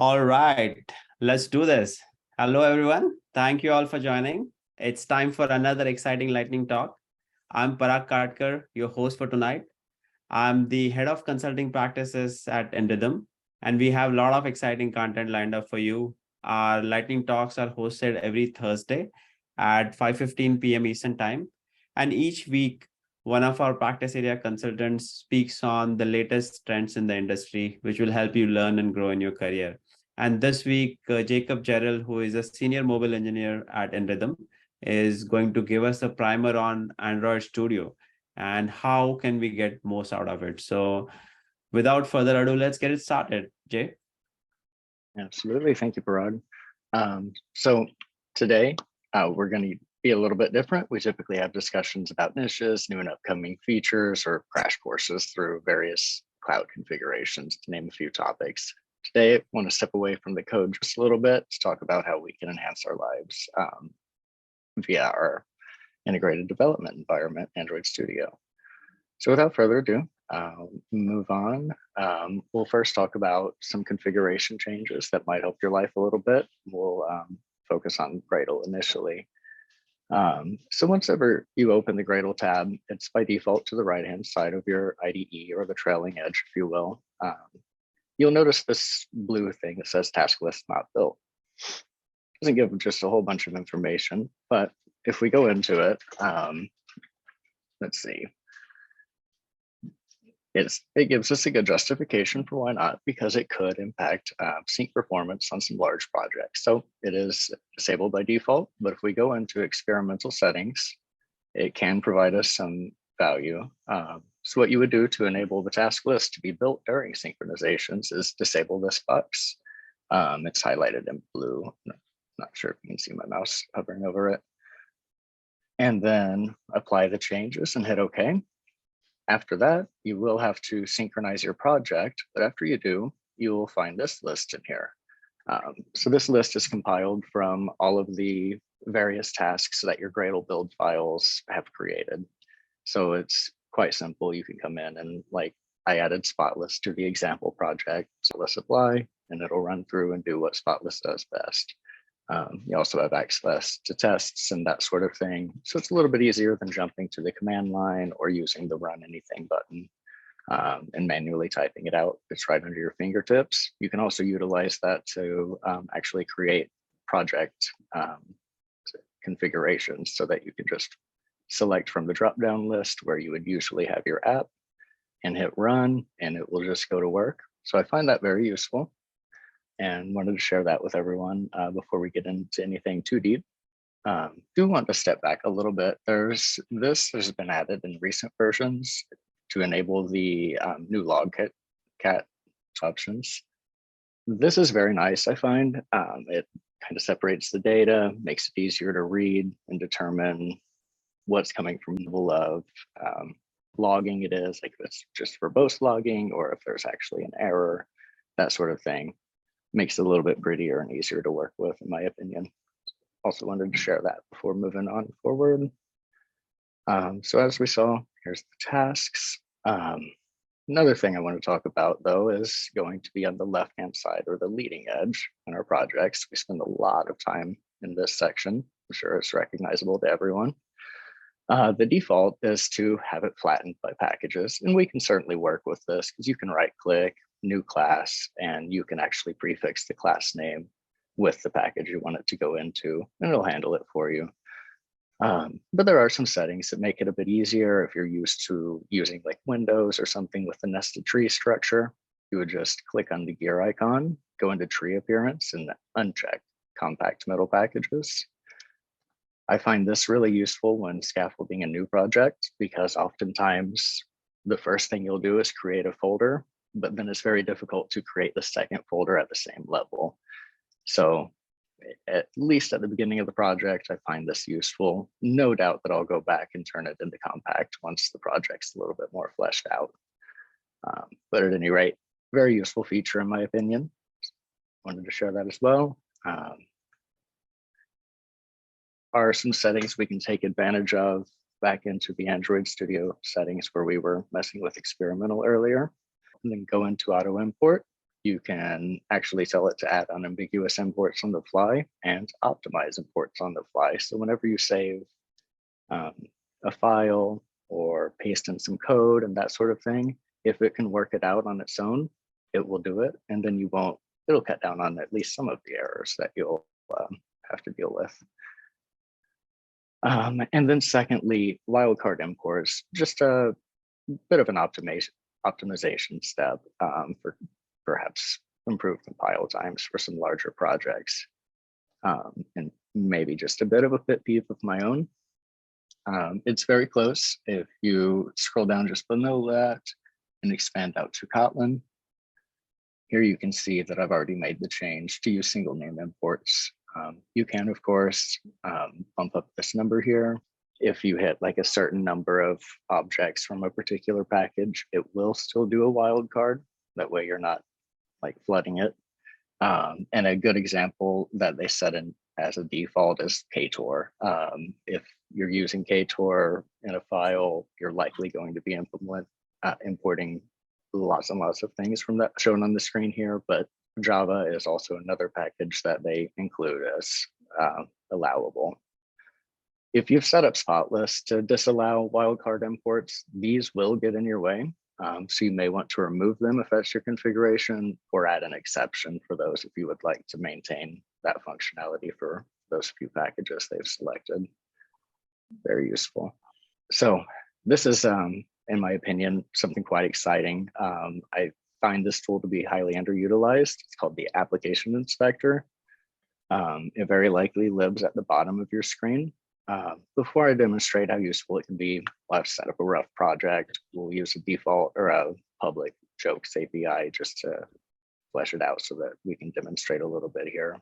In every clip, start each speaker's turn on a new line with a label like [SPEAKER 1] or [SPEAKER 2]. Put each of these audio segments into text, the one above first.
[SPEAKER 1] All right, let's do this. Hello, everyone. Thank you all for joining. It's time for another exciting lightning talk. I'm Parag Katkar, your host for tonight. I'm the head of consulting practices at InRhythm, and we have a lot of exciting content lined up for you. Our lightning talks are hosted every Thursday at 5:15 p.m. Eastern Time, and each week, one of our practice area consultants speaks on the latest trends in the industry, which will help you learn and grow in your career. And this week, Jacob Jerrell, who is a senior mobile engineer at InRhythm, is going to give us a primer on Android Studio and how can we get most out of it. So without further ado, let's get it started. Jay?
[SPEAKER 2] Absolutely. Thank you, Parag. So today we're going to be a little bit different. We typically have discussions about niches, new and upcoming features, or crash courses through various cloud configurations, to name a few topics. Today, I want to step away from the code just a little bit to talk about how we can enhance our lives via our integrated development environment, Android Studio. So without further ado, move on. We'll first talk about some configuration changes that might help your life a little bit. We'll focus on Gradle initially. So once ever you open the Gradle tab, it's by default to the right-hand side of your IDE, or the trailing edge, if you will. You'll notice this blue thing that says task list not built. It doesn't give just a whole bunch of information, but if we go into it, let's see. It gives us a good justification for why not, because it could impact sync performance on some large projects. So it is disabled by default, but if we go into experimental settings, it can provide us some value. So what you would do to enable the task list to be built during synchronizations is disable this box. It's highlighted in blue. Not sure if you can see my mouse hovering over it. And then apply the changes and hit OK. After that, you will have to synchronize your project, but after you do, you will find this list in here. So this list is compiled from all of the various tasks that your Gradle build files have created. So it's quite simple. You can come in and, like, I added Spotless to the example project. So let's apply, and it'll run through and do what Spotless does best. You also have access to tests and that sort of thing. So it's a little bit easier than jumping to the command line or using the run anything button and manually typing it out. It's right under your fingertips. You can also utilize that to actually create project configurations so that you can just select from the drop-down list where you would usually have your app and hit run, and it will just go to work. So I find that very useful, and wanted to share that with everyone before we get into anything too deep. Do want to step back a little bit. This has been added in recent versions to enable the new logcat options. This is very nice, I find. It kind of separates the data, makes it easier to read and determine what's coming from the level of logging it is, like if it's just verbose logging or if there's actually an error, that sort of thing. Makes it a little bit prettier and easier to work with, in my opinion. Also wanted to share that before moving on forward. So as we saw, here's the tasks. Another thing I want to talk about, though, is going to be on the left-hand side, or the leading edge in our projects. We spend a lot of time in this section. I'm sure it's recognizable to everyone. The default is to have it flattened by packages, and we can certainly work with this because you can right-click, new class, and you can actually prefix the class name with the package you want it to go into, and it'll handle it for you. But there are some settings that make it a bit easier. If you're used to using like Windows or something with the nested tree structure, you would just click on the gear icon, go into tree appearance, and uncheck compact metal packages. I find this really useful when scaffolding a new project, because oftentimes the first thing you'll do is create a folder, but then it's very difficult to create the second folder at the same level. So at least at the beginning of the project, I find this useful. No doubt that I'll go back and turn it into compact once the project's a little bit more fleshed out. But at any rate, very useful feature in my opinion. Wanted to share that as well. Are some settings we can take advantage of back into the Android Studio settings where we were messing with experimental earlier, and then go into auto import. You can actually tell it to add unambiguous imports on the fly and optimize imports on the fly. So whenever you save a file or paste in some code and that sort of thing, if it can work it out on its own, it will do it. And then you won't, it'll cut down on at least some of the errors that you'll have to deal with. And then secondly, wildcard imports, just a bit of an optimization step for perhaps improved compile times for some larger projects. And maybe just a bit of a pet peeve of my own. It's very close. If you scroll down just below that and expand out to Kotlin, here you can see that I've already made the change to use single name imports. You can, of course, bump up this number here. If you hit like a certain number of objects from a particular package, it will still do a wildcard. That way you're not like flooding it. And a good example that they set in as a default is Ktor. If you're using Ktor in a file, you're likely going to be importing lots and lots of things from that shown on the screen here, but Java is also another package that they include as allowable. If you've set up Spotless to disallow wildcard imports, these will get in your way. So you may want to remove them if that's your configuration, or add an exception for those if you would like to maintain that functionality for those few packages they've selected. Very useful. So this is, in my opinion, something quite exciting. I find this tool to be highly underutilized. It's called the application inspector. It very likely lives at the bottom of your screen. Before I demonstrate how useful it can be, I'll set up a rough project. We'll use a default or a public jokes API just to flesh it out so that we can demonstrate a little bit here.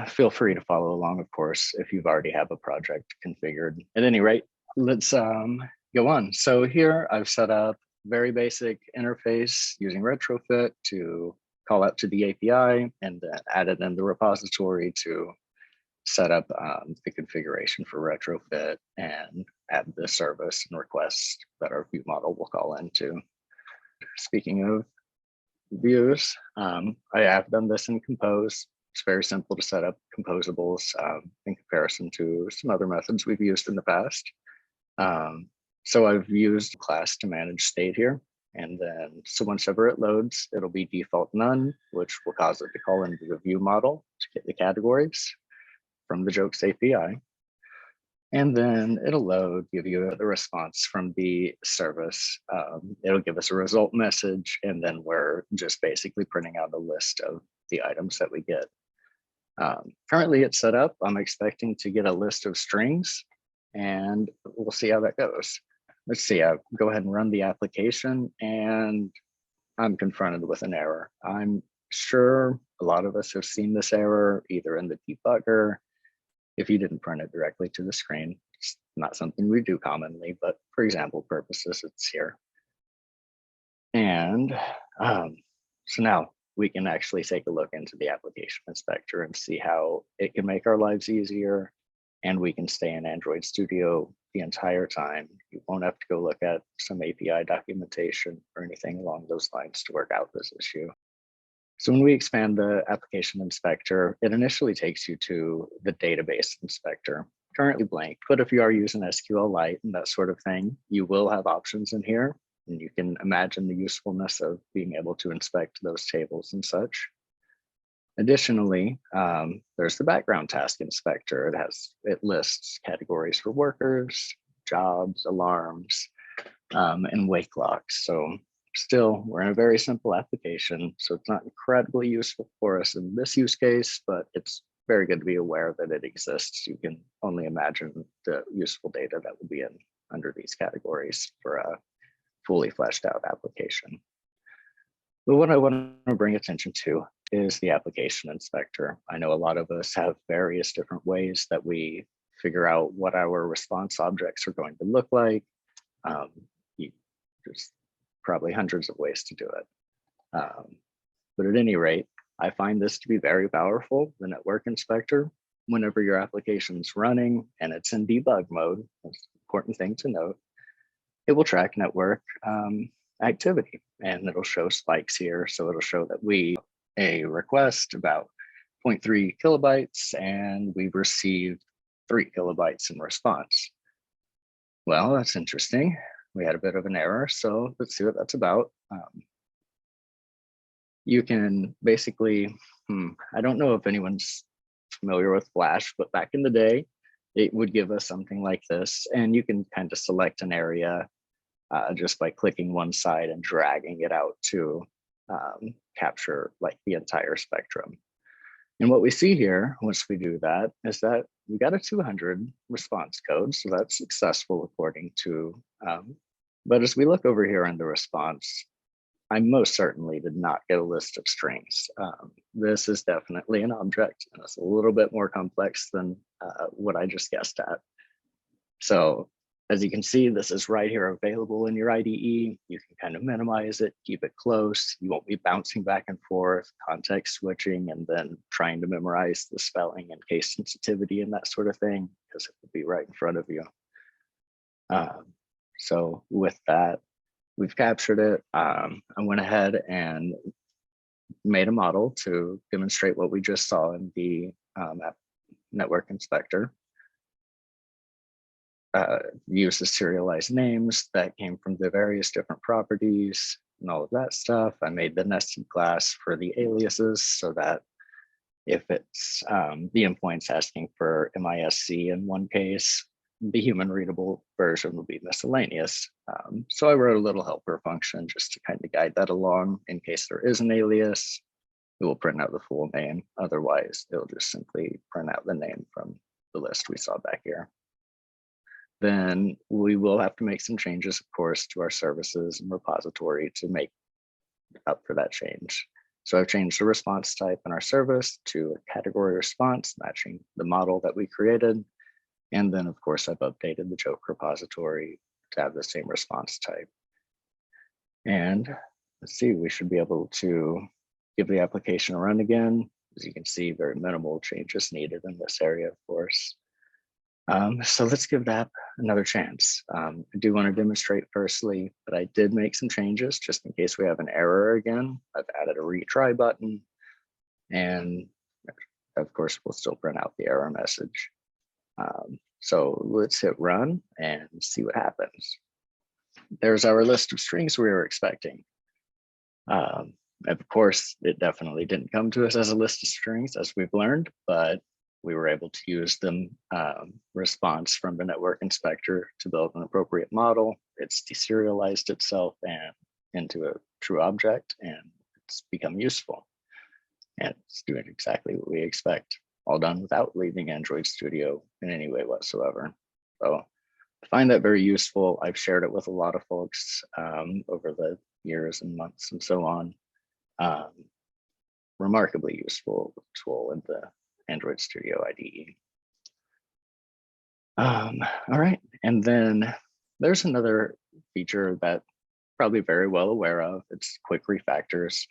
[SPEAKER 2] Feel free to follow along, of course, if you've already have a project configured. At any rate, let's go on. So here I've set up very basic interface using retrofit to call out to the API, and then added in the repository to set up the configuration for retrofit and add the service and requests that our view model will call into. Speaking of views, I have done this in Compose. It's very simple to set up composables in comparison to some other methods we've used in the past. So I've used class to manage state here. And then, so whenever it loads, it'll be default none, which will cause it to call into the view model to get the categories from the jokes API. And then it'll load, give you the response from the service. It'll give us a result message, and then we're just basically printing out a list of the items that we get. Currently it's set up. I'm expecting to get a list of strings, and we'll see how that goes. Let's see, I'll go ahead and run the application, and I'm confronted with an error. I'm sure a lot of us have seen this error either in the debugger. If you didn't print it directly to the screen, it's not something we do commonly, but for example purposes, it's here. And so now we can actually take a look into the application inspector and see how it can make our lives easier. And we can stay in Android Studio the entire time. You won't have to go look at some API documentation or anything along those lines to work out this issue. So when we expand the application inspector, it initially takes you to the database inspector, currently blank. But if you are using SQLite and that sort of thing, you will have options in here. And you can imagine the usefulness of being able to inspect those tables and such. Additionally, there's the background task inspector. It lists categories for workers, jobs, alarms, and wake locks. So still, we're in a very simple application, so it's not incredibly useful for us in this use case, but it's very good to be aware that it exists. You can only imagine the useful data that will be in under these categories for a fully fleshed out application. But what I want to bring attention to is the application inspector. I know a lot of us have various different ways that we figure out what our response objects are going to look like. There's probably hundreds of ways to do it. But at any rate, I find this to be very powerful, the network inspector. Whenever your application's running and it's in debug mode, that's an important thing to note, it will track network activity, and it'll show spikes here. So it'll show that we a request about 0.3 kilobytes and we've received 3 kilobytes in response. Well, that's interesting. We had a bit of an error, so let's see what that's about. You can basically, I don't know if anyone's familiar with Flash, but back in the day, it would give us something like this, and you can kind of select an area just by clicking one side and dragging it out to capture like the entire spectrum. And what we see here, once we do that, is that we got a 200 response code, so that's successful according to, but as we look over here in the response, I most certainly did not get a list of strings. This is definitely an object, and it's a little bit more complex than what I just guessed at. So as you can see, this is right here available in your IDE. You can kind of minimize it, keep it close. You won't be bouncing back and forth, context switching, and then trying to memorize the spelling and case sensitivity and that sort of thing, because it will be right in front of you. So with that, we've captured it. I went ahead and made a model to demonstrate what we just saw in the network inspector. Use the serialized names that came from the various different properties and all of that stuff. I made the nested class for the aliases so that if it's the endpoint's asking for MISC in one case, the human readable version will be miscellaneous. So I wrote a little helper function just to kind of guide that along in case there is an alias. It will print out the full name. Otherwise, it'll just simply print out the name from the list we saw back here. Then we will have to make some changes, of course, to our services and repository to make up for that change. So I've changed the response type in our service to a category response, matching the model that we created. And then, of course, I've updated the joke repository to have the same response type. And let's see, we should be able to give the application a run again. As you can see, very minimal changes needed in this area, of course. So let's give that another chance. I do want to demonstrate firstly that I did make some changes just in case we have an error again. I've added a retry button, and of course, we'll still print out the error message. So let's hit run and see what happens. There's our list of strings we were expecting. Of course, it definitely didn't come to us as a list of strings, as we've learned, but we were able to use them response from the network inspector to build an appropriate model. It's deserialized itself and into a true object, and it's become useful. And it's doing exactly what we expect, all done without leaving Android Studio in any way whatsoever. So I find that very useful. I've shared it with a lot of folks over the years and months and so on. Remarkably useful tool in the Android Studio IDE. All right, and then there's another feature that probably very well aware of. It's quick refactors.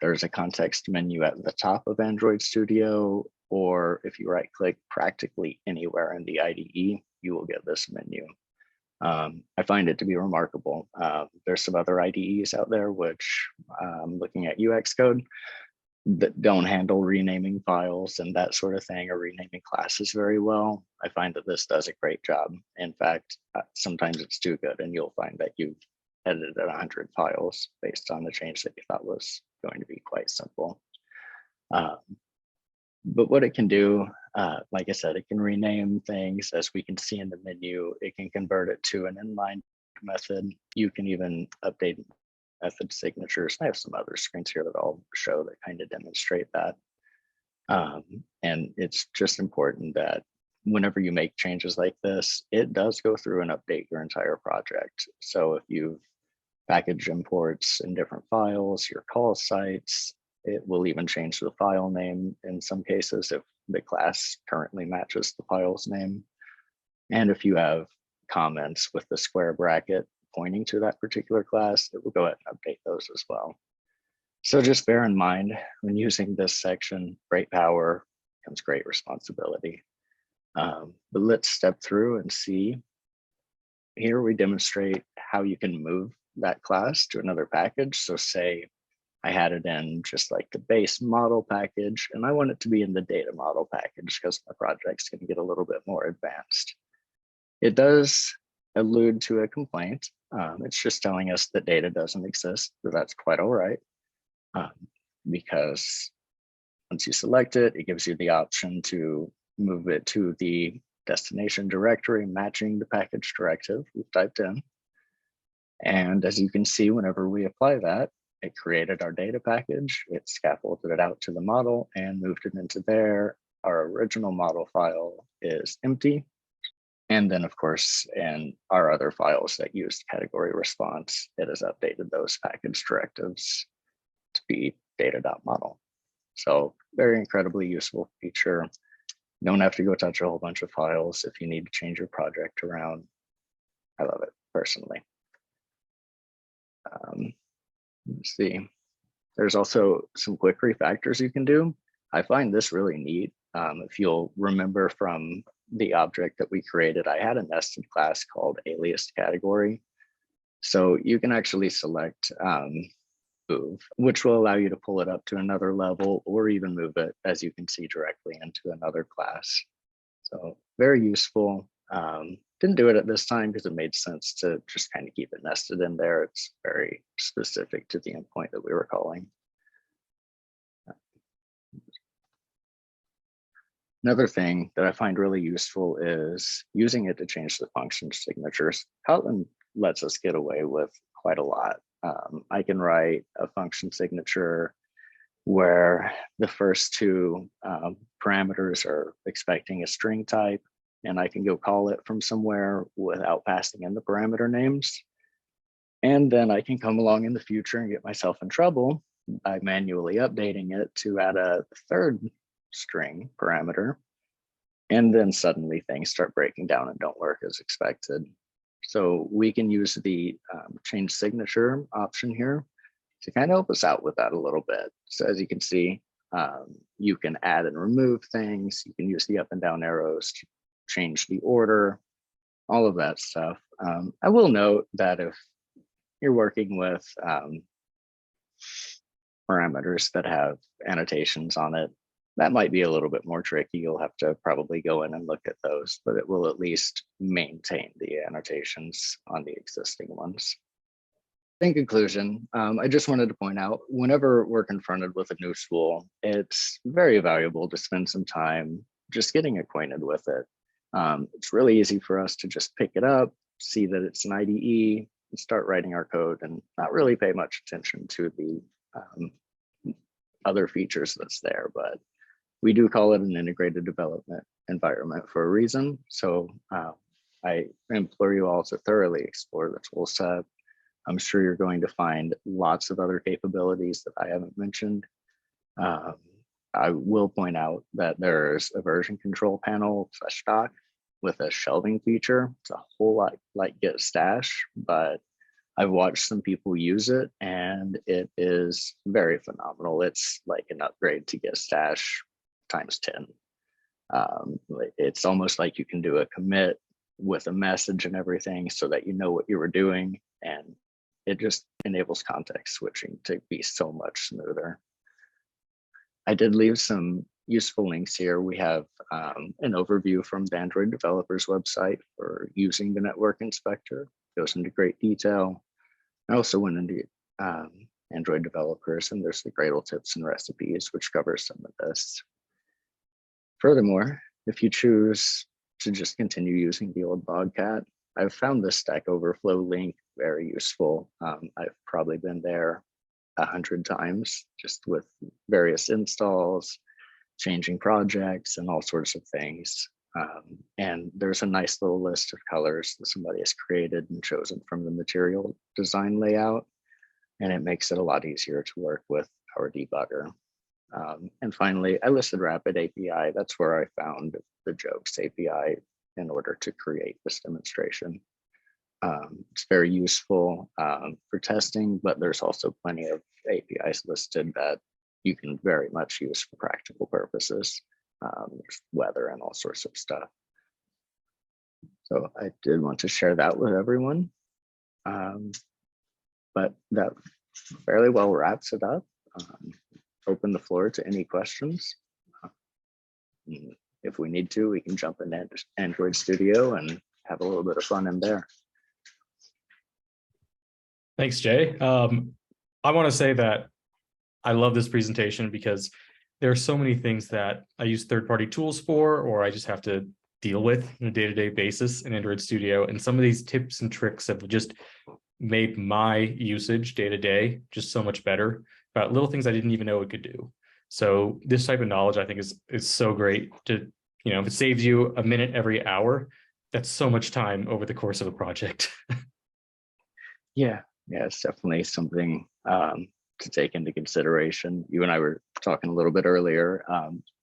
[SPEAKER 2] There's a context menu at the top of Android Studio, or if you right click practically anywhere in the IDE, you will get this menu. I find it to be remarkable. There's some other IDEs out there which, looking at UX code, that don't handle renaming files and that sort of thing, or renaming classes very well. I find that this does a great job. In fact, sometimes it's too good, and you'll find that you've edited 100 files based on the change that you thought was going to be quite simple. But what it can do, like I said, it can rename things. As we can see in the menu, it can convert it to an inline method. You can even update method signatures. I have some other screens here that I'll show that kind of demonstrate that. And it's just important that whenever you make changes like this, it does go through and update your entire project. So if you've package imports in different files, your call sites, it will even change the file name in some cases if the class currently matches the file's name. And if you have comments with the square bracket pointing to that particular class, it will go ahead and update those as well. So just bear in mind when using this section, great power comes great responsibility. But let's step through and see. Here we demonstrate how you can move that class to another package. So say I had it in just like the base model package, and I want it to be in the data model package because my project's going to get a little bit more advanced. It does allude to a complaint. It's just telling us that data doesn't exist, but that's quite all right, because once you select it, it gives you the option to move it to the destination directory matching the package directive we've typed in. And as you can see, whenever we apply that, it created our data package, it scaffolded it out to the model and moved it into there. Our original model file is empty. And then of course, in our other files that use category response, it has updated those package directives to be data.model. So very incredibly useful feature. You don't have to go touch a whole bunch of files if you need to change your project around. I love it personally. Let's see. There's also some quick refactors you can do. I find this really neat. If you'll remember from the object that we created, I had a nested class called alias category. So you can actually select move, which will allow you to pull it up to another level or even move it, as you can see, directly into another class. So very useful. Didn't do it at this time because it made sense to just kind of keep it nested in there. It's very specific to the endpoint that we were calling. Another thing that I find really useful is using it to change the function signatures. Kotlin lets us get away with quite a lot. I can write a function signature where the first two parameters are expecting a string type, and I can go call it from somewhere without passing in the parameter names. And then I can come along in the future and get myself in trouble by manually updating it to add a third string parameter. And then suddenly things start breaking down and don't work as expected. So we can use the change signature option here to kind of help us out with that a little bit. So as you can see, you can add and remove things. You can use the up and down arrows to change the order, all of that stuff. I will note that if you're working with parameters that have annotations on it, that might be a little bit more tricky. You'll have to probably go in and look at those, but it will at least maintain the annotations on the existing ones. In conclusion, I just wanted to point out, whenever we're confronted with a new tool, it's very valuable to spend some time just getting acquainted with it. It's really easy for us to just pick it up, see that it's an IDE, and start writing our code and not really pay much attention to the other features that's there. But we do call it an integrated development environment for a reason. So I implore you all to thoroughly explore the tool set. I'm sure you're going to find lots of other capabilities that I haven't mentioned. I will point out that there's a version control panel /doc with a shelving feature. It's a whole lot like Git Stash, but I've watched some people use it and it is very phenomenal. It's like an upgrade to Git Stash times 10. It's almost like you can do a commit with a message and everything so that you know what you were doing, and it just enables context switching to be so much smoother. I did leave some useful links here. We have an overview from the Android developers website for using the network inspector. It goes into great detail. I also went into Android developers, and there's the Gradle tips and recipes, which covers some of this. Furthermore, if you choose to just continue using the old Bobcat, I've found the Stack Overflow link very useful. I've probably been there 100 times, just with various installs, changing projects, and all sorts of things. And there's a nice little list of colors that somebody has created and chosen from the material design layout, and it makes it a lot easier to work with our debugger. And finally, I listed Rapid API. That's where I found the jokes API in order to create this demonstration. It's very useful for testing, but there's also plenty of APIs listed that you can very much use for practical purposes, weather and all sorts of stuff. So I did want to share that with everyone. But that fairly well wraps it up. Open the floor to any questions. If we need to, we can jump into Android Studio and have a little bit of fun in there.
[SPEAKER 3] Thanks, Jay. I want to say that I love this presentation because there are so many things that I use third-party tools for, or I just have to deal with on a day-to-day basis in Android Studio. And some of these tips and tricks have just made my usage day-to-day just so much better about little things I didn't even know it could do. So this type of knowledge, I think, is so great to, if it saves you a minute every hour, that's so much time over the course of a project.
[SPEAKER 2] Yeah, it's definitely something to take into consideration. You and I were talking a little bit earlier.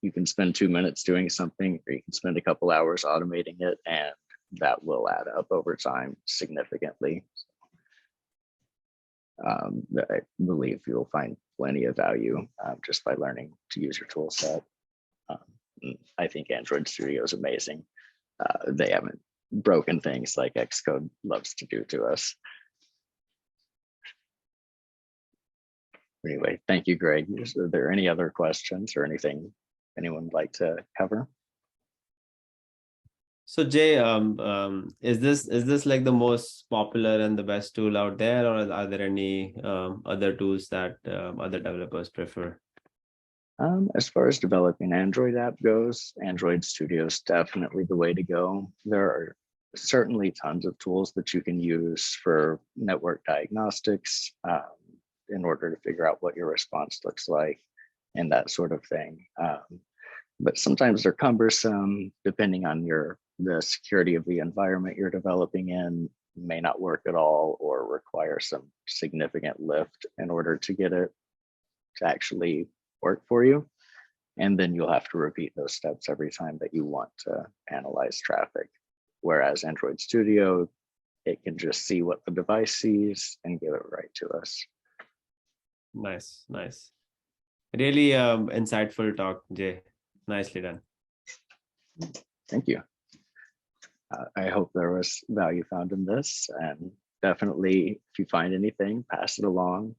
[SPEAKER 2] You can spend 2 minutes doing something, or you can spend a couple hours automating it, and that will add up over time significantly. I believe you'll find plenty of value just by learning to use your tool set. I think Android Studio is amazing. They haven't broken things like Xcode loves to do to us. Anyway, thank you, Greg. Are there any other questions or anything anyone would like to cover?
[SPEAKER 1] So Jay, is this like the most popular and the best tool out there, or are there any other tools that other developers prefer?
[SPEAKER 2] As far as developing Android app goes, Android Studio is definitely the way to go. There are certainly tons of tools that you can use for network diagnostics in order to figure out what your response looks like and that sort of thing. But sometimes they're cumbersome, depending on the security of the environment you're developing in, may not work at all or require some significant lift in order to get it to actually work for you. And then you'll have to repeat those steps every time that you want to analyze traffic. Whereas Android Studio, it can just see what the device sees and give it right to us.
[SPEAKER 1] Nice. Really insightful talk, Jay. Nicely done.
[SPEAKER 2] Thank you. I hope there was value found in this, and definitely if you find anything, pass it along.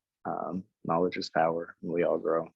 [SPEAKER 2] Knowledge is power, and we all grow.